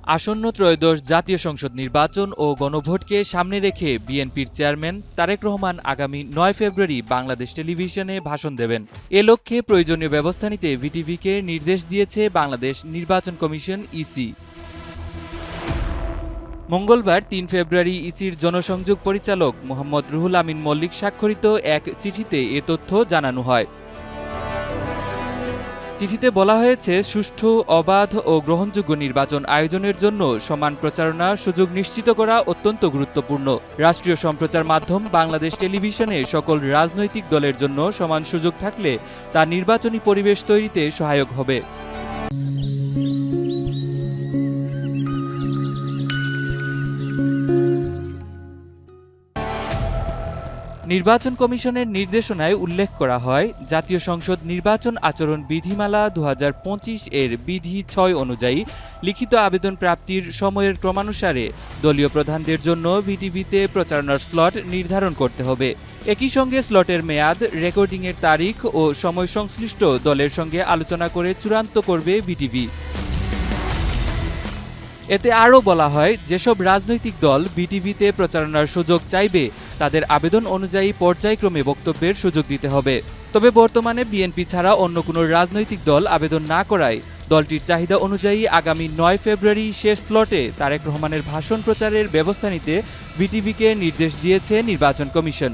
আসন্ন ত্রয়োদশ জাতীয় সংসদ নির্বাচন ও গণভোটকে সামনে রেখে বিএনপির চেয়ারম্যান তারেক রহমান আগামী ৯ ফেব্রুয়ারি বাংলাদেশ টেলিভিশনে ভাষণ দেবেন। এ লক্ষ্যে প্রয়োজনীয় ব্যবস্থা নিতে ভিটিভিকে নির্দেশ দিয়েছে বাংলাদেশ নির্বাচন কমিশন ইসি। মঙ্গলবার ৩ ফেব্রুয়ারি ইসির জনসংযোগ পরিচালক মোহাম্মদ রুহুল আমিন মল্লিক স্বাক্ষরিত এক চিঠিতে এ তথ্য জানানো হয়। চিঠিতে বলা হয়েছে, সুষ্ঠু, অবাধ ও গ্রহণযোগ্য নির্বাচন আয়োজনের জন্য সমান প্রচারণার সুযোগ নিশ্চিত করা অত্যন্ত গুরুত্বপূর্ণ। রাষ্ট্রীয় সম্প্রচার মাধ্যম বাংলাদেশ টেলিভিশনে সকল রাজনৈতিক দলের জন্য সমান সুযোগ থাকলে তা নির্বাচনী পরিবেশ তৈরিতে সহায়ক হবে। নির্বাচন কমিশনের নির্দেশনায় উল্লেখ করা হয়, জাতীয় সংসদ নির্বাচন আচরণ বিধিমালা ২০২৫ এর বিধি ৬ অনুযায়ী লিখিত আবেদন প্রাপ্তির সময়ের ক্রমানুসারে দলীয় প্রধানদের জন্য ভিটিভিতে প্রচারণার স্লট নির্ধারণ করতে হবে। একই সঙ্গে স্লটের মেয়াদ, রেকর্ডিংয়ের তারিখ ও সময় সংশ্লিষ্ট দলের সঙ্গে আলোচনা করে চূড়ান্ত করবে ভিটিভি। এতে আরও বলা হয়, যেসব রাজনৈতিক দল ভিটিভিতে প্রচারণার সুযোগ চাইবে তাদের আবেদন অনুযায়ী পর্যায়ক্রমে বক্তব্যের সুযোগ দিতে হবে। তবে বর্তমানে বিএনপি ছাড়া অন্য কোনো রাজনৈতিক দল আবেদন না করায় দলটির চাহিদা অনুযায়ী আগামী ৯ ফেব্রুয়ারি শেষ স্লটে তারেক রহমানের ভাষণ প্রচারের ব্যবস্থা নিতে ভিটিভিকে নির্দেশ দিয়েছে নির্বাচন কমিশন।